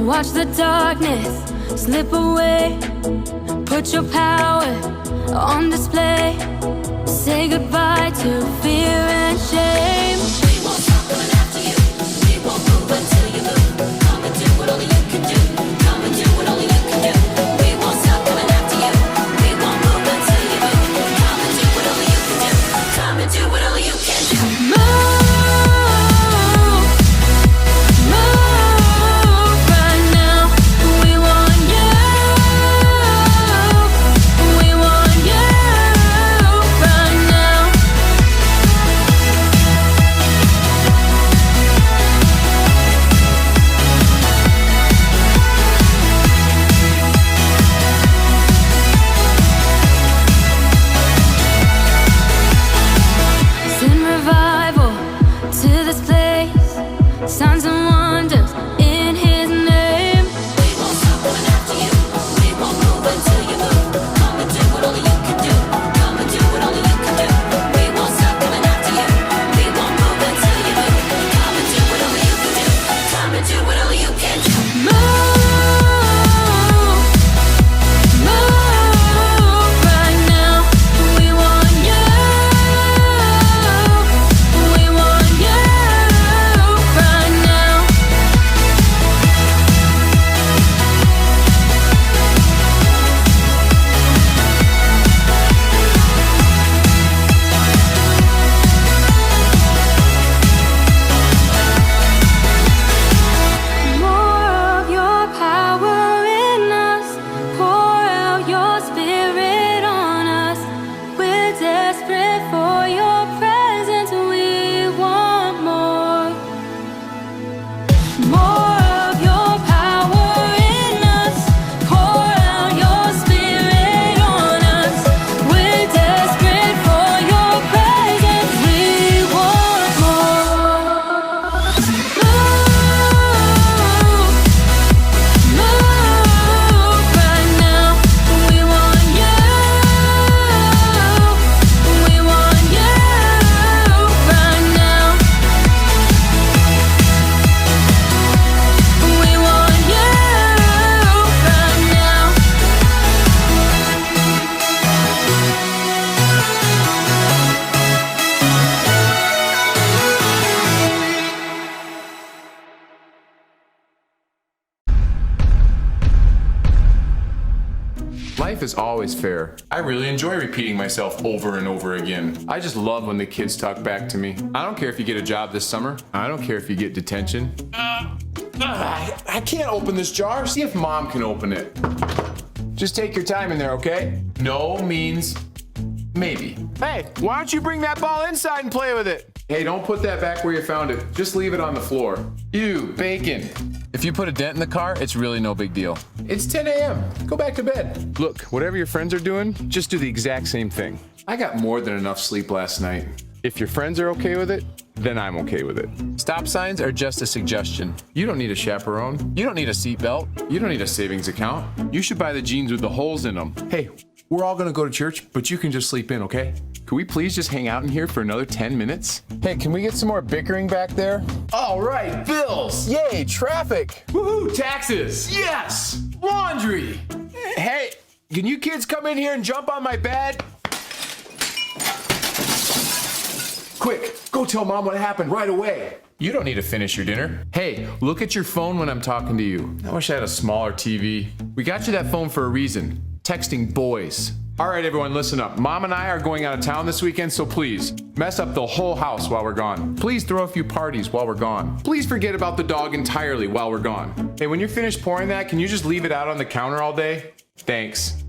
Watch the darkness slip away. Put your power on display. Say goodbye to fear and shame. We won't stop coming after you. We won't move until you move. Come and do what only you can do. Come and do what only you can do. We won't stop coming after you. We won't move until you move. Come and do what only you can do. Come and do what only you can do. Move. Signs and wonders in His name. We won't stop coming after you. We won't move until you move. Come and do what only you can do. Come and do what only you can do. We won't stop coming after you. We won't move until you move. Come and do what only you can do. Come and do what only you can do. Move. Life is always fair. I really enjoy repeating myself over and over again. I just love when the kids talk back to me. I don't care if you get a job this summer. I don't care if you get detention. I can't open this jar. See if Mom can open it. Just take your time in there, okay? No means maybe. Hey, why don't you bring that ball inside and play with it? Hey, don't put that back where you found it. Just leave it on the floor. Ew, bacon. If you put a dent in the car, it's really no big deal. It's 10 a.m. Go back to bed. Look, whatever your friends are doing, just do the exact same thing. I got more than enough sleep last night. If your friends are okay with it, then I'm okay with it. Stop signs are just a suggestion. You don't need a chaperone. You don't need a seatbelt. You don't need a savings account. You should buy the jeans with the holes in them. Hey, we're all gonna go to church, but you can just sleep in, okay? Could we please just hang out in here for another 10 minutes? Hey, can we get some more bickering back there? All right, bills. Yay, traffic. Woohoo, taxes. Yes. Laundry. Hey, can you kids come in here and jump on my bed? Quick, go tell Mom what happened right away. You don't need to finish your dinner. Hey, look at your phone when I'm talking to you. I wish I had a smaller TV. We got you that phone for a reason. Texting boys. All right, everyone, listen up. Mom and I are going out of town this weekend, so please, mess up the whole house while we're gone. Please throw a few parties while we're gone. Please forget about the dog entirely while we're gone. Hey, when you're finished pouring that, can you just leave it out on the counter all day? Thanks.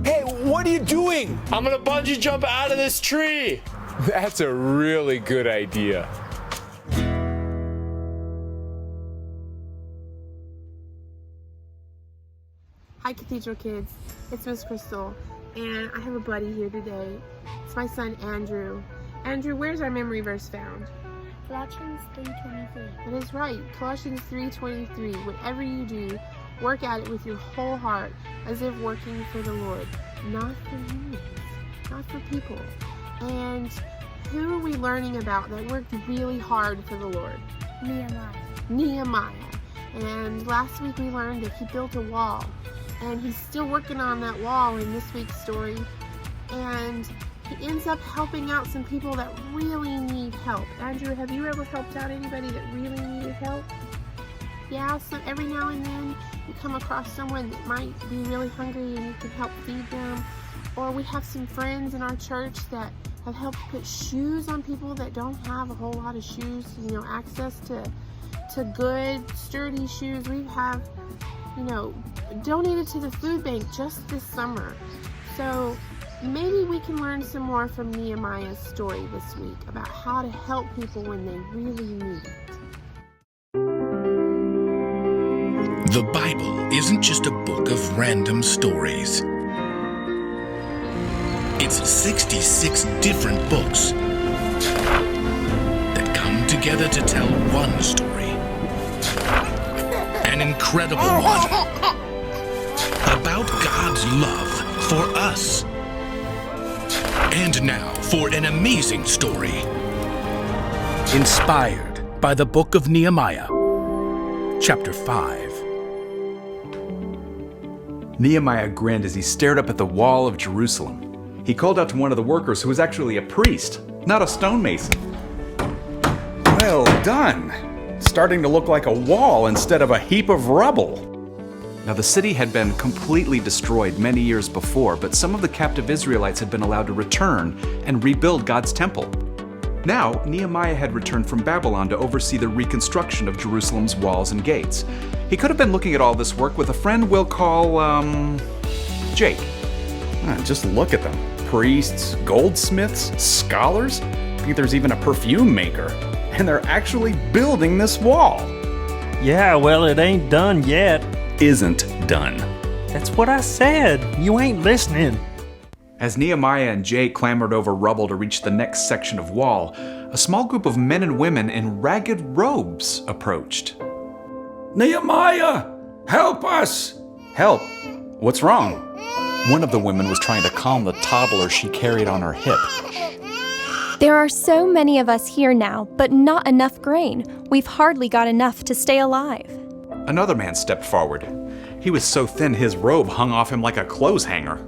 Hey, what are you doing? I'm gonna bungee jump out of this tree. That's a really good idea. Hi Cathedral kids, it's Miss Crystal, and I have a buddy here today. It's my son Andrew. Andrew, where's our memory verse found? Colossians 3:23. That is right, Colossians 3:23. Whatever you do, work at it with your whole heart, as if working for the Lord, not for humans, not for people, And who are we learning about that worked really hard for the Lord? Nehemiah. And last week we learned that he built a wall. And he's still working on that wall in this week's story. And he ends up helping out some people that really need help. Andrew, have you ever helped out anybody that really needed help? Yeah, so every now and then you come across someone that might be really hungry and you can help feed them. Or we have some friends in our church that have helped put shoes on people that don't have a whole lot of shoes, access to good, sturdy shoes. We have, donated to the food bank just this summer. So maybe we can learn some more from Nehemiah's story this week about how to help people when they really need it. The Bible isn't just a book of random stories. It's 66 different books that come together to tell one story. An incredible one. About God's love for us. And now for an amazing story. Inspired by the book of Nehemiah, chapter 5. Nehemiah grinned as he stared up at the wall of Jerusalem. He called out to one of the workers who was actually a priest, not a stonemason. Well done! Starting to look like a wall instead of a heap of rubble. Now the city had been completely destroyed many years before, but some of the captive Israelites had been allowed to return and rebuild God's temple. Now, Nehemiah had returned from Babylon to oversee the reconstruction of Jerusalem's walls and gates. He could have been looking at all this work with a friend we'll call, Jake. Just look at them. Priests, goldsmiths, scholars. I think there's even a perfume maker. And they're actually building this wall. Yeah, well, it ain't done yet. Isn't done. That's what I said. You ain't listening. As Nehemiah and Jay clambered over rubble to reach the next section of wall, a small group of men and women in ragged robes approached. Nehemiah, help us! Help? What's wrong? One of the women was trying to calm the toddler she carried on her hip. There are so many of us here now, but not enough grain. We've hardly got enough to stay alive. Another man stepped forward. He was so thin his robe hung off him like a clothes hanger.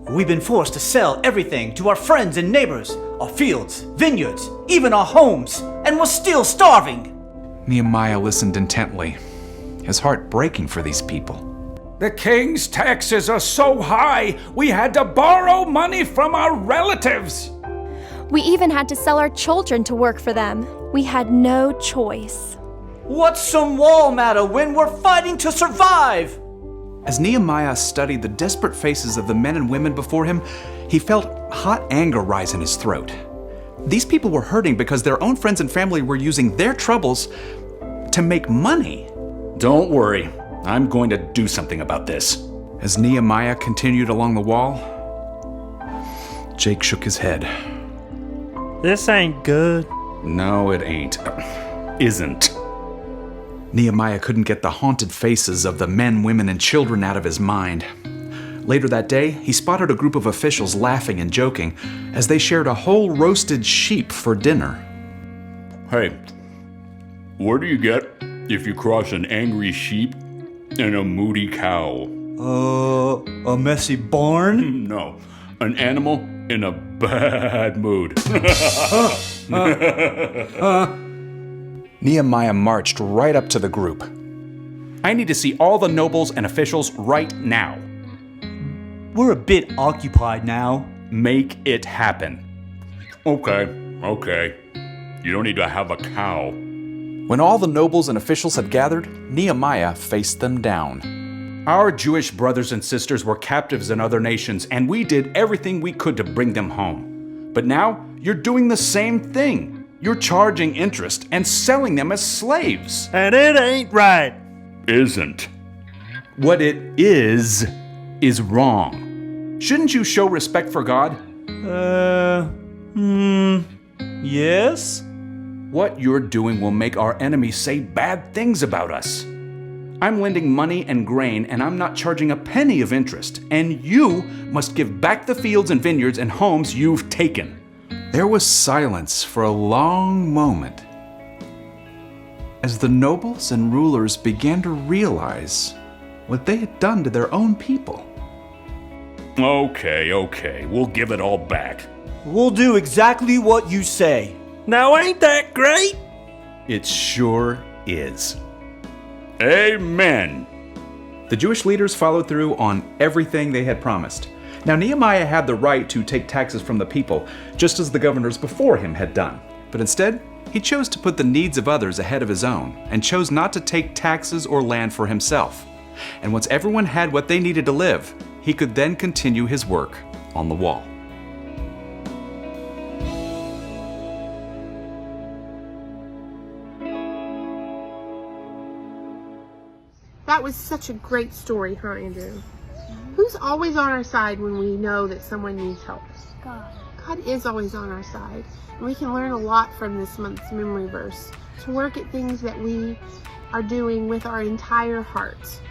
We've been forced to sell everything to our friends and neighbors, our fields, vineyards, even our homes, and we're still starving. Nehemiah listened intently, his heart breaking for these people. The king's taxes are so high, we had to borrow money from our relatives. We even had to sell our children to work for them. We had no choice. What's some wall matter when we're fighting to survive? As Nehemiah studied the desperate faces of the men and women before him, he felt hot anger rise in his throat. These people were hurting because their own friends and family were using their troubles to make money. Don't worry, I'm going to do something about this. As Nehemiah continued along the wall, Jake shook his head. This ain't good. No, it ain't. Isn't. Nehemiah couldn't get the haunted faces of the men, women, and children out of his mind. Later that day, he spotted a group of officials laughing and joking as they shared a whole roasted sheep for dinner. Hey, what do you get if you cross an angry sheep and a moody cow? A messy barn? No, an animal in a bad mood. Nehemiah marched right up to the group. I need to see all the nobles and officials right now. We're a bit occupied now. Make it happen. Okay. You don't need to have a cow. When all the nobles and officials had gathered, Nehemiah faced them down. Our Jewish brothers and sisters were captives in other nations, and we did everything we could to bring them home. But now, you're doing the same thing. You're charging interest and selling them as slaves. And it ain't right. Isn't. What it is wrong. Shouldn't you show respect for God? Yes? What you're doing will make our enemies say bad things about us. I'm lending money and grain, and I'm not charging a penny of interest, and you must give back the fields and vineyards and homes you've taken. There was silence for a long moment as the nobles and rulers began to realize what they had done to their own people. Okay, we'll give it all back. We'll do exactly what you say. Now ain't that great? It sure is. Amen. The Jewish leaders followed through on everything they had promised. Now, Nehemiah had the right to take taxes from the people, just as the governors before him had done. But instead, he chose to put the needs of others ahead of his own, and chose not to take taxes or land for himself. And once everyone had what they needed to live, he could then continue his work on the wall. That was such a great story, huh, Andrew? Who's always on our side when we know that someone needs help? God. God is always on our side. And we can learn a lot from this month's memory verse to work at things that we are doing with our entire heart.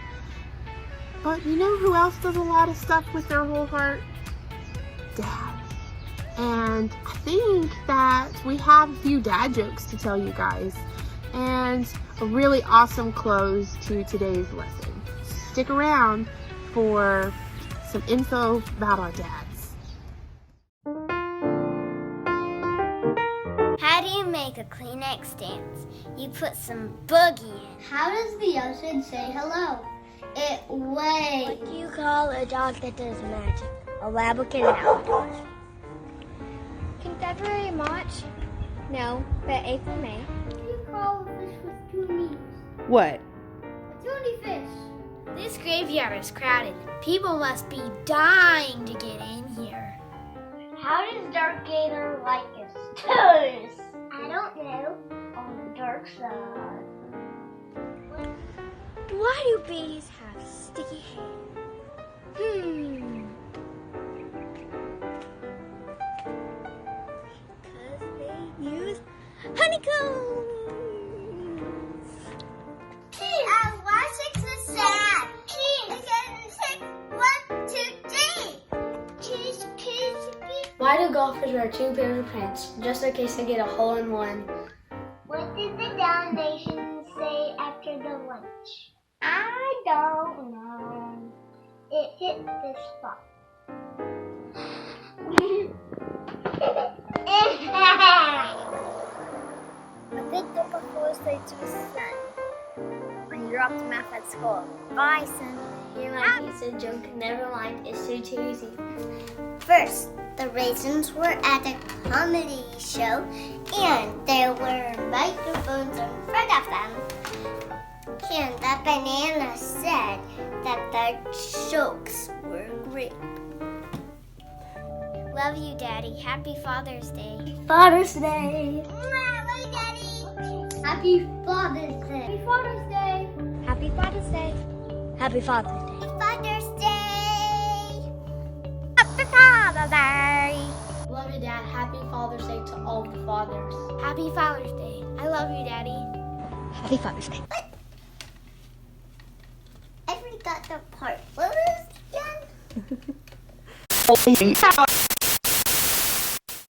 But you know who else does a lot of stuff with their whole heart? Dad. And I think that we have a few dad jokes to tell you guys. And a really awesome close to today's lesson. Stick around for some info about our dads. How do you make a Kleenex dance? You put some boogie in. How does the ocean say hello? It waves. What do you call a dog that does magic? A labrador and albatross. Can February March? No, but April May. What do you call a fish with two knees? What? A tuna fish. This graveyard is crowded. People must be dying to get in here. How does Darth Vader like his toes? I don't know. On the dark side. Why do babies have sticky hair? Because they use honeycombs. Why 6 is sad? Because 6, 1, 2, 3. Why do golfers wear 2 pairs of pants, just in case they get a hole-in-one? What did the Dalmatians say after the lunch? I don't know. It hit this spot. A big dipper flows straight to the sun. When you dropped the math at school. Bye, son. You're my piece of joke. Never mind. It's too easy. First, the raisins were at a comedy show, and there were microphones in front of them. And the banana said that the jokes were great. Love you, Daddy. Happy Father's Day. Father's Day. Love you, Daddy. Happy Father's Day. Happy Father's Day. Happy Father's Day. Happy Father's Day. Father's Day. Happy Father's Day. Love you, Dad. Happy Father's Day to all the fathers. Happy Father's Day. I love you, Daddy. Happy Father's Day. I forgot the part. What was it again?